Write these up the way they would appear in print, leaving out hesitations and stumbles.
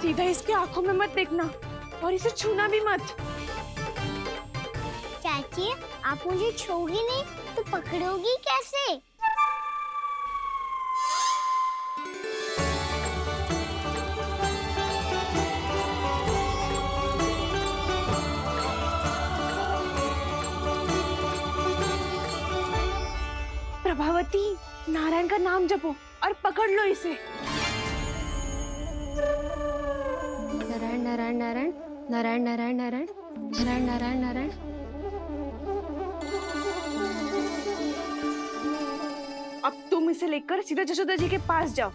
सीधा इसके आंखों में मत देखना और इसे छूना भी मत। चाची, आप मुझे छूओगी नहीं तो पकड़ोगी कैसे? प्रभावती, नारायण का नाम जपो और पकड़ लो इसे। नारायण नारायण नारायण नारायण नारायण नारायण नारायण नारायण नारायण। अब तुम इसे लेकर सीधा जशोदा जी के पास जाओ,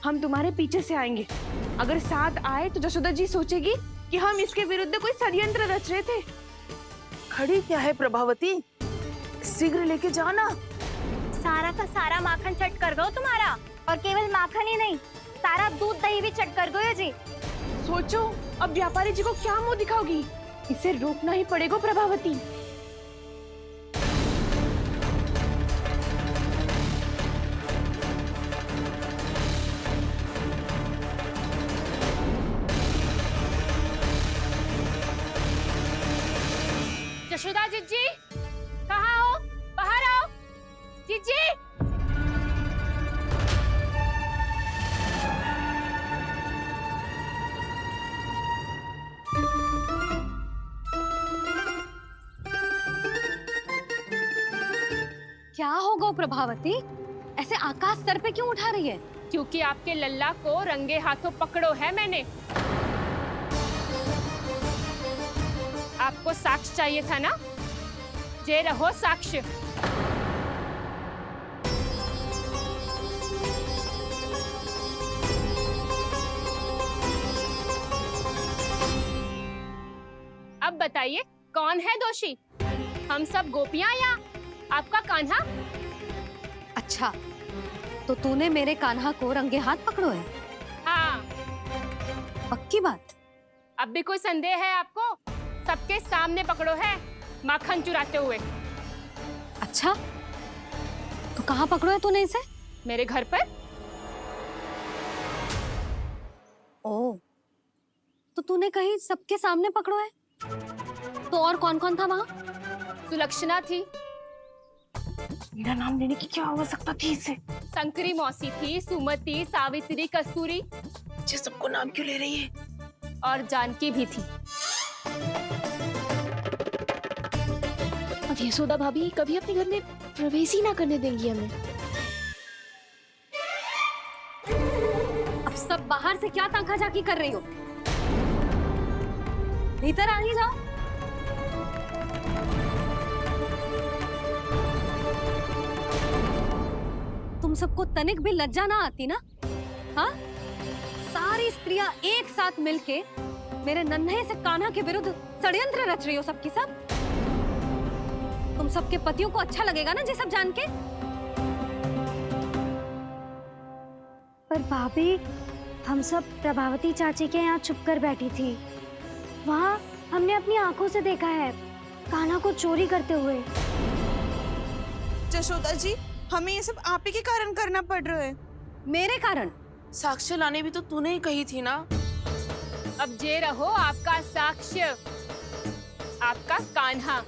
हम तुम्हारे पीछे से आएंगे। अगर साथ आए तो जशोदा जी सोचेगी कि हम इसके विरुद्ध कोई षड्यंत्र रच रहे थे। खड़ी क्या है प्रभावती, शीघ्र लेके जाना। सारा का सारा माखन चट कर दो तुम्हारा, और केवल माखन ही नहीं, सारा दूध दही भी चट कर दो जी। सोचो अब व्यापारी जी को क्या मुंह दिखाओगी। इसे रोकना ही पड़ेगा प्रभावती। जशोदा जीजी, कहाँ हो? बाहर आओ जीजी। क्या होगा प्रभावती, ऐसे आकाश सर पे क्यों उठा रही है? क्योंकि आपके लल्ला को रंगे हाथों पकड़ो है मैंने। आपको साक्ष्य चाहिए था ना, जे रहो साक्ष्य। अब बताइए कौन है दोषी, हम सब गोपियां या आपका कान्हा? अच्छा, तो तूने मेरे कान्हा को रंगे हाथ पकड़ो है? हाँ। पक्की बात? अब भी कोई संदेह है आपको? सबके सामने पकड़ो है, माखन चुराते हुए। अच्छा, तो कहाँ पकड़ो है तूने इसे? मेरे घर पर। ओ, तो तूने कहीं सबके सामने पकड़ो है? तो और कौन कौन था वहाँ? सुलक्षणा थी। मेरा नाम लेने की क्या आवश्यकता थी इसे? शंकरी मौसी थी, सुमति, सावित्री, कस्तूरी। ये सबको नाम क्यों ले रही है? और जानकी भी थी। अब यशोदा भाभी कभी अपने घर में प्रवेश ही ना करने देंगी हमें। अब सब बाहर से क्या ताका झाकी कर रही हो? भीतर आ ही जाओ। तुम सबको तनिक भी लज्जा ना आती ना? हाँ? सारी स्त्रियां एक साथ मिलके मेरे नन्हे से कान्हा के विरुद्ध षड्यंत्र रच रही हो सबकी सब। तुम सबके पतियों को अच्छा लगेगा ना ये सब जान के? पर भाभी, हम सब प्रभावती चाची के यहाँ छुप कर बैठी थी। वहाँ हमने अपनी आंखों से देखा है कान्हा को चोरी करते हुए। जशोदा जी, हमें ये सब आप ही के कारण करना पड़ रहा है। मेरे कारण? साक्ष्य लाने भी तो तूने ही कही थी ना। अब जे रहो आपका साक्ष्य, आपका कान्हा।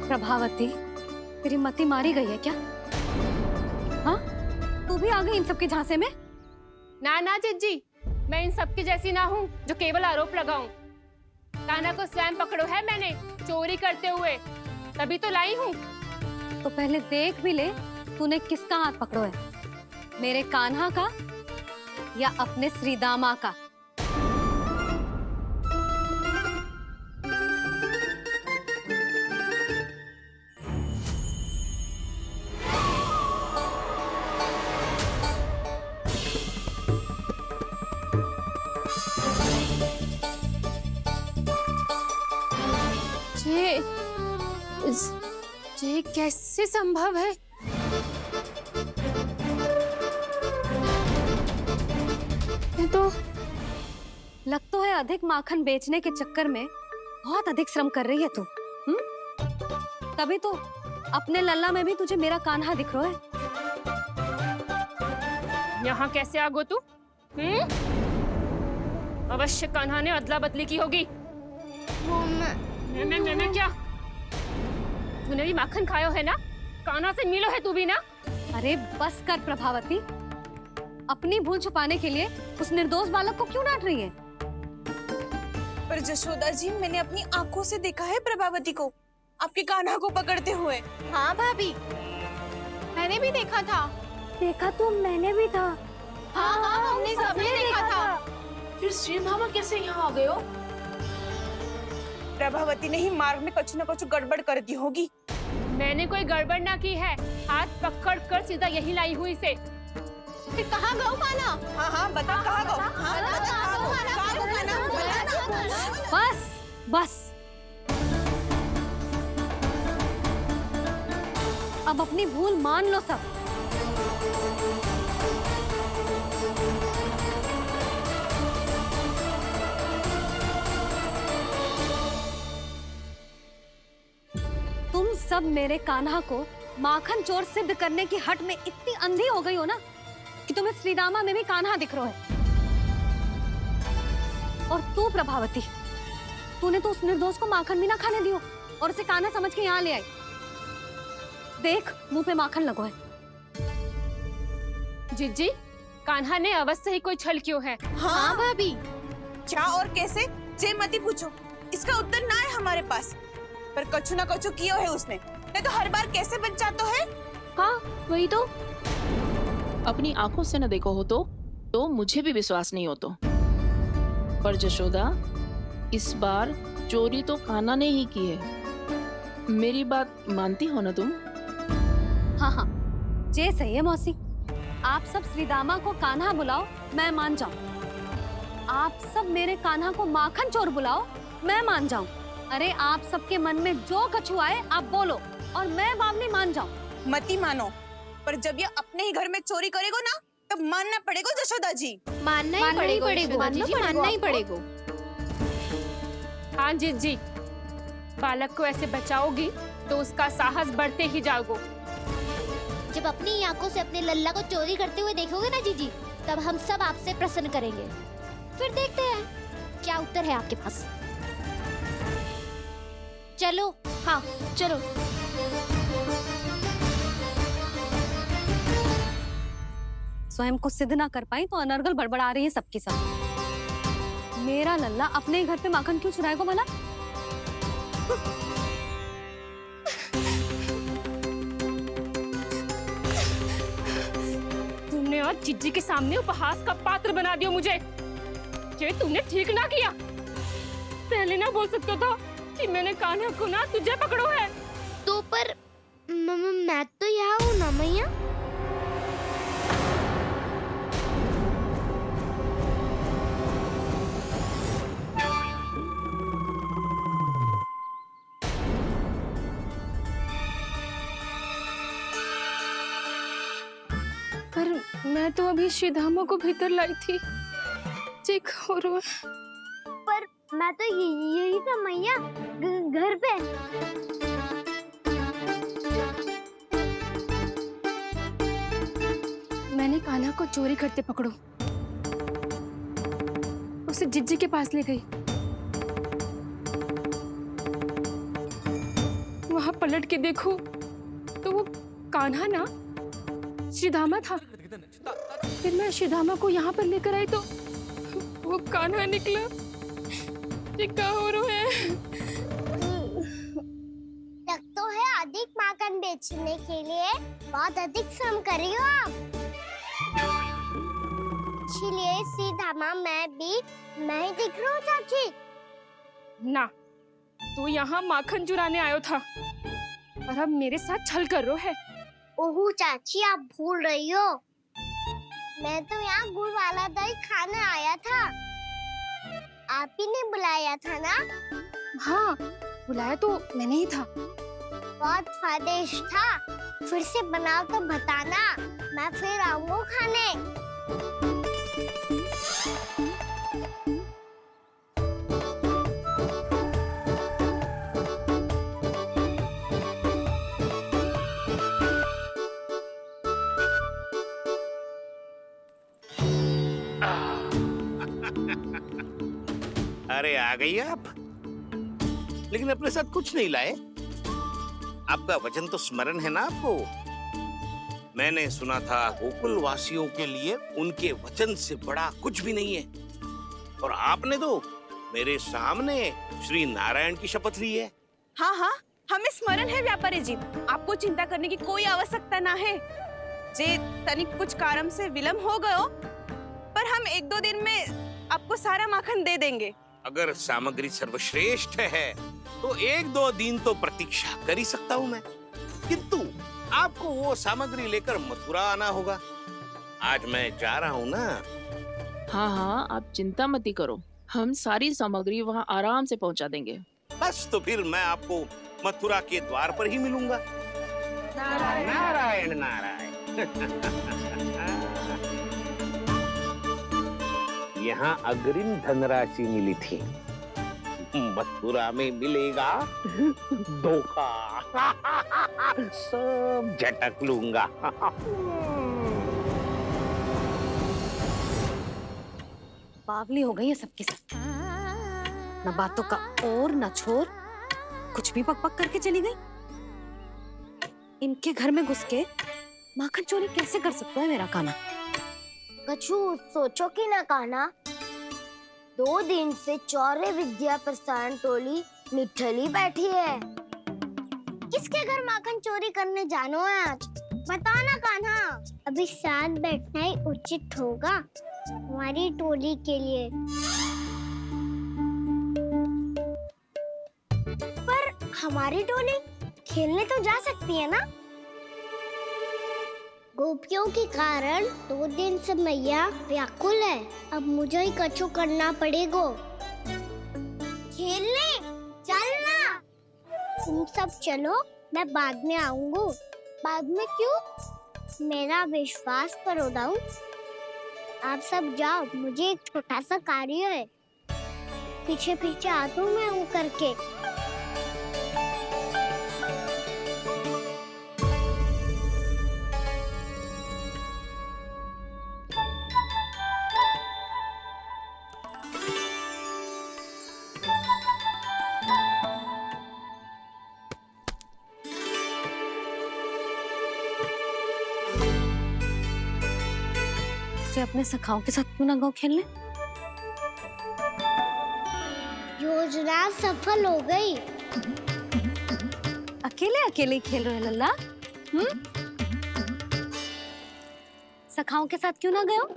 प्रभावती, तेरी मति मारी गई है क्या? हाँ? तू भी आ गई इन सबके झांसे में? ना ना जिज्जी, मैं इन सबकी जैसी ना हूँ जो केवल आरोप लगाऊं। कान्हा को स्वयं पकड़ो है मैंने, चोरी करते हुए, तभी तो लाई हूँ। तो पहले देख भी ले तूने किसका हाथ पकड़ो है, मेरे कान्हा का या अपने श्रीदामा का? ये कैसे संभव है? लग तो है अधिक माखन बेचने के चक्कर में बहुत अधिक श्रम कर रही है तू। तभी तो अपने लल्ला में भी तुझे मेरा कान्हा दिख रहा है। यहाँ कैसे आ गो तू? अवश्य कान्हा ने अदला बदली की होगी। मैं क्या? तूने भी माखन खायो है ना? कान्हा से मिलो है तू भी ना? अरे बस कर प्रभावती, अपनी भूल छुपाने के लिए उस निर्दोष बालक को क्यों डांट रही है? पर जशोदा जी, मैंने अपनी आंखों से देखा है प्रभावती को आपके कान्हा को पकड़ते हुए। हाँ भाभी, मैंने भी देखा था। देखा तो मैंने भी था। हाँ हाँ, हमने सबने देखा था। फिर श्रीधामा कैसे यहाँ आ गए हो? प्रभावती ने ही मार्ग में कुछ न कुछ गड़बड़ कर दी होगी। मैंने कोई गड़बड़ ना की है, हाथ पकड़ कर सीधा यही लाई हुई इसे। फिर कहाँ गौ कान्हा? हाँ हाँ, बता कहाँ गो? हाँ बता, बता कहाँ गो कान्हा? कहाँ गो कान्हा? बता ना। बस बस, अब अपनी भूल मान लो सब। तुम सब मेरे कान्हा को माखन चोर सिद्ध करने की हट में इतनी अंधी हो गई हो ना कि तुम्हें श्रीदामा में भी कान्हा दिख रहा है। और तू प्रभावती, तूने तो उस निर्दोष को माखन भी ना खाने दियो और उसे कान्हा समझ के यहाँ ले आई। देख, मुंह पे माखन लगो है। जिज्जी, कान्हा ने अवश्य ही कोई छल क्यों है। हाँ भाभी, क्या और कैसे? मती पूछो, इसका उत्तर ना है हमारे पास। पर कछु ना कछु किया है उसने, नहीं तो हर बार कैसे बच जाता है। हाँ वही तो। अपनी आंखों से न देखो हो तो मुझे भी विश्वास नहीं हो तो। पर जशोदा, इस बार चोरी तो कान्हा ने ही की है। मेरी बात मानती हो ना तुम? हाँ हाँ, जे सही है मौसी। आप सब श्रीदामा को कान्हा बुलाओ, मैं मान जाऊं। आप सब मेरे कान्हा को माखन चोर बुलाओ, मैं मान जाऊं। अरे आप सबके मन में जो कछु आए आप बोलो और मैं बावली मान जाऊं। मती मानो, पर जब ये अपने ही घर में चोरी करेगो ना, तब मानना पड़ेगा जशोदा जी। मानना ही पड़ेगा, मानना ही पड़ेगा। हाँ जिज्जी, बालक को ऐसे बचाओगी तो उसका साहस बढ़ते ही जाओगे। जब अपनी आंखों से अपने लल्ला को चोरी करते हुए देखोगे ना जीजी, तब हम सब आपसे प्रसन्न करेंगे। फिर देखते हैं क्या उत्तर है आपके पास। चलो। हाँ चलो। स्वयं को सिद्ध ना कर पाई तो अनर्गल बड़बड़ा रही है सबके साथ। मेरा लल्ला अपने ही घर पे माखन क्यों चुराएगा भला? तुमने आज जिज्जी के सामने उपहास का पात्र बना दिया मुझे। ये तुमने ठीक ना किया। पहले ना बोल सकता था कि मैंने कान्हा को ना तुझे पकड़ो है। तो पर मैं तो यहाँ हूँ ना मैया। पर मैं तो अभी श्रीधामा को भीतर लाई थी। चेक हो रहा है। पर मैं तो यही था मैया, घर पे। मैंने कान्हा को चोरी करते पकड़ो, उसे जिज्जी के पास ले गई। वहां पलट के देखो तो वो कान्हा ना श्रीधामा था। फिर मैं श्रीधामा को यहाँ पर लेकर आई तो वो कान्हा निकला। ये क्या हो रहा है? लग तो है अधिक माखन बेचने के लिए बहुत अधिक श्रम कर रही हो आप। इसलिए सीधामा मैं ही दिख रहा हूँ चाची। ना, तू यहाँ माखन चुराने आयो था और अब मेरे साथ छल कर रहा है। ओह चाची, आप भूल रही हो, मैं तो यहाँ गुड़ वाला दही खाने आया था। आप ही ने बुलाया था ना? हाँ, बुलाया तो मैंने ही था। बहुत स्वादिष्ट था। फिर से बनाओ तो बताना, मैं फिर आऊंगा खाने। अरे आ गई आप, लेकिन अपने साथ कुछ नहीं लाए। आपका वचन तो स्मरण है ना आपको? मैंने सुना था गोकुल वासियों के लिए उनके वचन से बड़ा कुछ भी नहीं है, और आपने तो मेरे सामने श्री नारायण की शपथ ली है। हाँ हाँ, हमें स्मरण है व्यापारी जी, आपको चिंता करने की कोई आवश्यकता ना है। जे तनिक कुछ कारण से विलंब हो गयो, पर हम 1-2 दिन में आपको सारा माखन दे देंगे। अगर सामग्री सर्वश्रेष्ठ है तो 1-2 दिन तो प्रतीक्षा कर ही सकता हूँ मैं, किंतु आपको वो सामग्री लेकर मथुरा आना होगा। आज मैं जा रहा हूँ ना। हाँ हाँ, आप चिंता मत करो, हम सारी सामग्री वहाँ आराम से पहुँचा देंगे। बस तो फिर मैं आपको मथुरा के द्वार पर ही मिलूंगा। नारायण नारायण नारायण। यहाँ अग्रिम धनराशि मिली थी, मथुरा में मिलेगा धोखा। सब झटक लूंगा। बावली हो गई है सबकी सब, न बातों का और न छोर, कुछ भी पक पक करके चली गई। इनके घर में घुस के माखन चोरी कैसे कर सकता है मेरा कान्हा? कछु सोचो कि ना कान्हा, 2 दिन से चौर्य विद्या प्रसारण टोली निठली बैठी है। किसके घर माखन चोरी करने जानो है आज? बता ना कान्हा। अभी साथ बैठना ही उचित होगा हमारी टोली के लिए। पर हमारी टोली खेलने तो जा सकती है ना? गोपियों के कारण 2 दिन से मैया व्याकुल है। अब मुझे ही कछु करना पड़ेगा। खेलने चलना। तुम सब चलो, मैं बाद में आऊंगा। बाद में क्यों? मेरा विश्वास करो दाऊ। आप सब जाओ, मुझे एक छोटा सा कार्य है। पीछे पीछे आता हूँ मैं हूँ करके। अपने सखाओं के साथ क्यों ना गाँव खेलने? योजना सफल हो गई। अकेले अकेले खेल रहे लल्ला? सखाओं के साथ क्यों ना गए हो?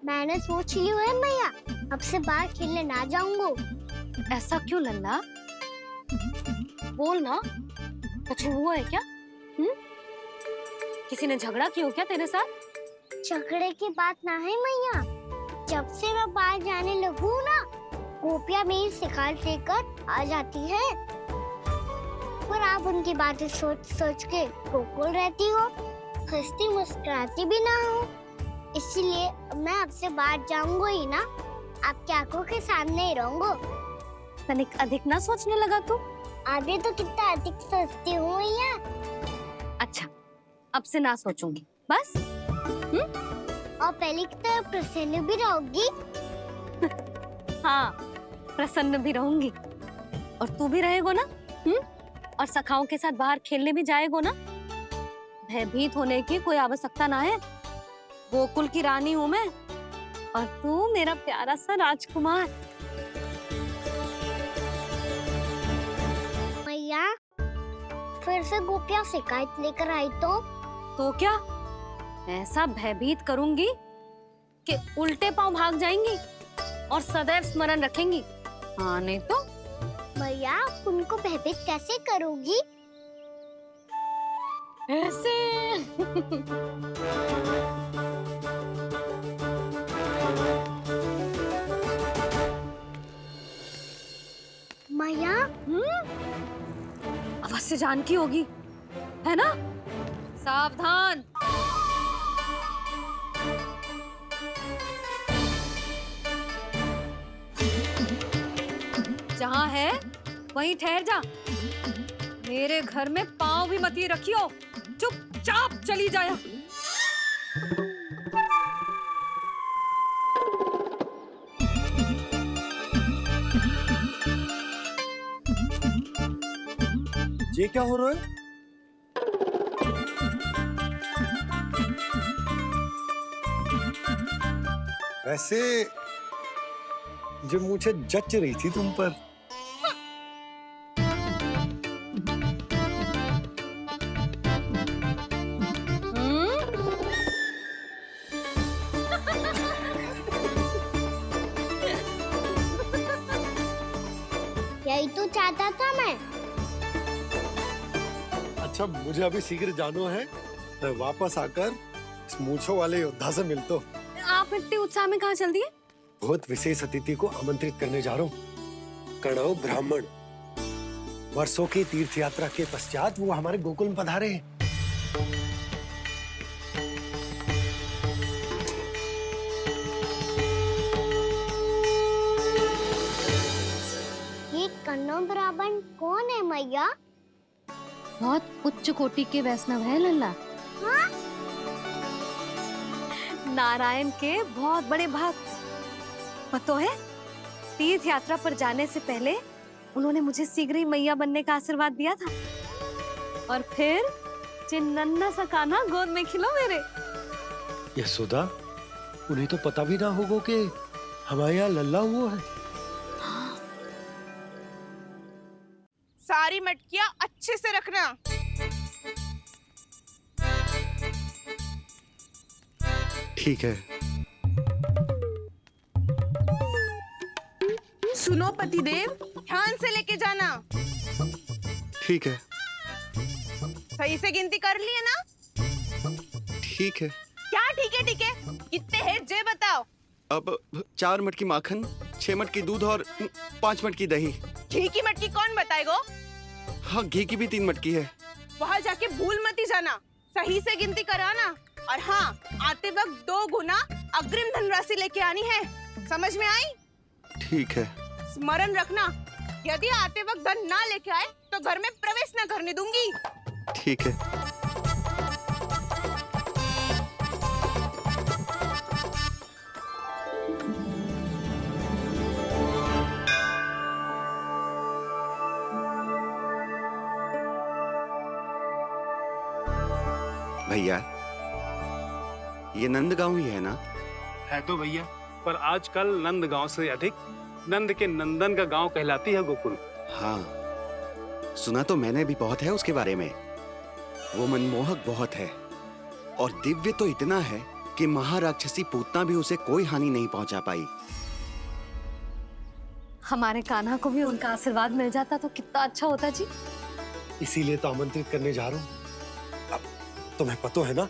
मैंने सोच लिया है मैया, अब से बाहर खेलने ना जाऊंगा। ऐसा क्यों लल्ला? बोल ना, कुछ हुआ है क्या? किसी ने झगड़ा किया हो क्या तेरे साथ? झगड़े की बात ना है मैया। जब से मैं बाहर जाने लगू ना, गोपियां मेरी शिकार लेकर आ जाती है। पर आप उनकी बातें सोच सोच के गोकुल रहती हो, हंसती मुस्कुराती भी ना हो। इसलिए मैं आपसे बाहर जाऊंगा ही ना, आपकी आंखों के सामने ही रहूंगा। तनिक अधिक ना सोचने लगा तू? आगे तो कितना अधिक सोचती हूँ मैया। अच्छा, अब से ना सोचूंगी बस। और पहले की तरह प्रसन्न भी रहोगी। हाँ, प्रसन्न भी रहूंगी। और तू भी रहेगो ना? और सखाओं के साथ बाहर खेलने भी जाएगो ना? भयभीत होने की कोई आवश्यकता ना है। गोकुल की रानी हूँ मैं, और तू मेरा प्यारा सा राजकुमार। मैया, फिर से गोपियां शिकायत लेकर आई तो क्या? ऐसा भयभीत करूंगी कि उल्टे पांव भाग जाएंगी और सदैव स्मरण रखेंगी। हाँ नहीं तो? मैया, उनको भयभीत कैसे करोगी? ऐसे। मैया, अवश्य जानकी होगी, है ना? सावधान। जहाँ है वहीं ठहर जा। मेरे घर में पाँव भी मत ही रखियो, चुपचाप चली जाया। ये क्या हो रहा है? वैसे जो मुझे जच रही थी तुम पर। यही तो चाहता था मैं। अच्छा मुझे अभी शीघ्र जाना है, मैं वापस आकर इस मूंछों वाले योद्धा से मिलता हूँ। आप इतने उत्साह में कहाँ चल दिए? बहुत विशेष अतिथि को आमंत्रित करने जा रहा हूँ, कणव ब्राह्मण। वर्षों की तीर्थ यात्रा के पश्चात वो हमारे गोकुल में पधारे हैं। ये कन्नौ ब्राह्मण कौन है मैया? बहुत उच्च कोटि के वैष्णव है लल्ला। हाँ? नारायण के बहुत बड़े भक्त। पता है, तीर्थ यात्रा पर जाने से पहले उन्होंने मुझे शीघ्र ही मैया बनने का आशीर्वाद दिया था। और फिर चिन्नन्ना सा कान्हा गोद में खिलो मेरे। यशोदा, उन्हें तो पता भी ना होगा कि हमारे यहाँ लल्ला हुआ है। सारी मटकियां अच्छे से रखना। ठीक है। सुनो पतिदेव, ध्यान से लेके जाना। ठीक है। सही से गिनती कर लिए ना? ठीक है। क्या ठीक है ठीक है? कितने हैं जे बताओ। अब 4 मटकी माखन, 6 मटकी दूध और 5 मटकी दही। घी की मटकी कौन बताएगा? हाँ, घी की भी 3 मटकी है। वहाँ जाके भूल मती जाना, सही से गिनती कराना। और हाँ, आते वक्त 2 गुना अग्रिम धनराशि लेके आनी है। समझ में आई? ठीक है। स्मरण रखना, यदि आते वक्त धन ना लेके आए तो घर में प्रवेश न करने दूंगी। ठीक है। भैया, ये नंदगांव ही है ना? है तो भैया, पर आजकल नंदगांव से अधिक नंद के नंदन का गांव कहलाती है गोकुल। हाँ, सुना तो मैंने भी बहुत है उसके बारे में। वो मनमोहक बहुत है और दिव्य तो इतना है कि महाराक्षसी पूतना भी उसे कोई हानि नहीं पहुंचा पाई। हमारे कान्हा को भी उनका आशीर्वाद मिल जाता तो कितना अच्छा होता जी। इसीलिए तो आमंत्रित करने जा रहा हूँ। अब तुम्हें पता है ना,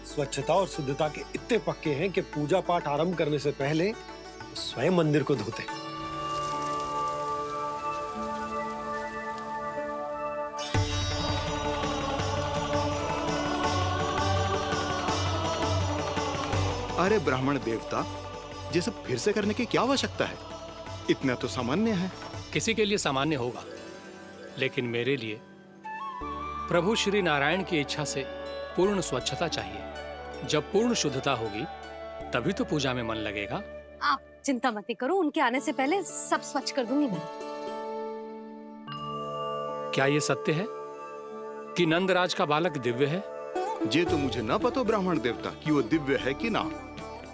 स्वच्छता और शुद्धता के इतने पक्के हैं कि पूजा पाठ आरंभ करने से पहले स्वयं मंदिर को धोते। अरे ब्राह्मण देवता, ये सब फिर से करने की क्या आवश्यकता है? इतना तो सामान्य है। किसी के लिए सामान्य होगा, लेकिन मेरे लिए प्रभु श्री नारायण की इच्छा से पूर्ण स्वच्छता चाहिए। जब पूर्ण शुद्धता होगी तभी तो पूजा में मन लगेगा। आप चिंता मत करो, उनके आने से पहले सब स्वच्छ कर दूंगी मैं। क्या ये सत्य है कि नंदराज का बालक दिव्य है? ये तो मुझे ना पता ब्राह्मण देवता कि वो दिव्य है कि ना,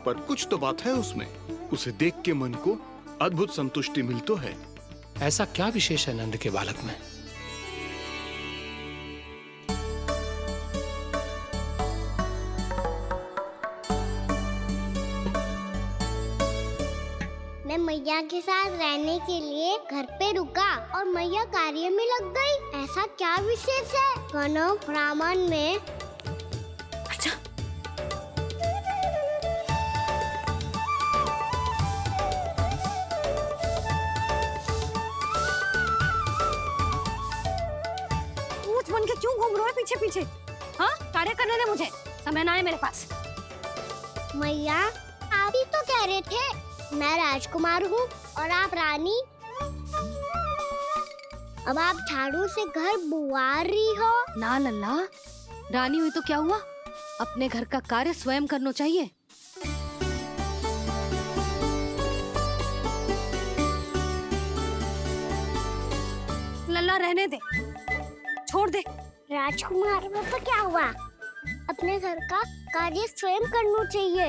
पर कुछ तो बात है उसमें। उसे देख के मन को अद्भुत संतुष्टि मिलती है। ऐसा क्या विशेष है नंद के बालक में? मैं मैया के साथ रहने के लिए घर पे रुका और मैया कार्य में लग गई। ऐसा क्या विशेष है कन्नौ ब्राह्मण में? अच्छा, ऊंच बन के क्यों घूम रहे हो पीछे पीछे? हाँ, कार्य करने दे मुझे, समय ना है मेरे पास। मैया, आप ही तो कह रहे थे मैं राजकुमार हूँ और आप रानी। अब आप झाड़ू से घर बुआ रही हो। ना लल्ला, रानी हुई तो क्या हुआ, अपने घर का कार्य स्वयं करना चाहिए। लल्ला रहने दे, छोड़ दे। राजकुमार पापा क्या हुआ? अपने घर का कार्य स्वयं करना चाहिए।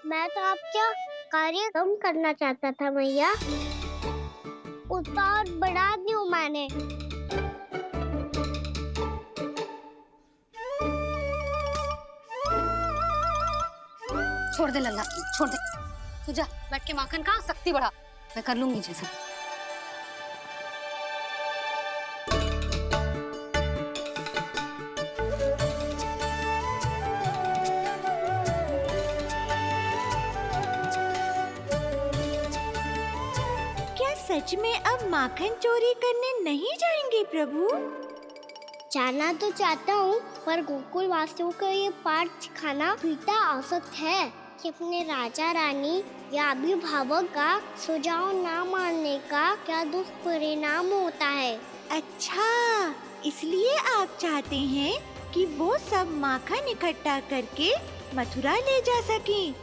मैं तो आपका कार्य कम करना चाहता था मैया, उतना और बढ़ा दूं मैंने। छोड़ दे लल्ला, छोड़ दे। तू जा बैठ के माखन खा, शक्ति बढ़ा। मैं कर लूंगी जैसा। क्या सच में अब माखन चोरी करने नहीं जाएंगे प्रभु? जाना तो चाहता हूँ, पर गोकुल वासियों को ये पाठ सिखाना पिता आवश्यक है कि अपने राजा रानी या अभिभावक का सुझाव ना मानने का क्या दुष्परिणाम होता है। अच्छा, इसलिए आप चाहते हैं कि वो सब माखन इकट्ठा करके मथुरा ले जा सकें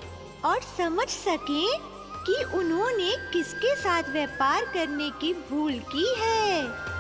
और समझ सकें कि उन्होंने किसके साथ व्यापार करने की भूल की है।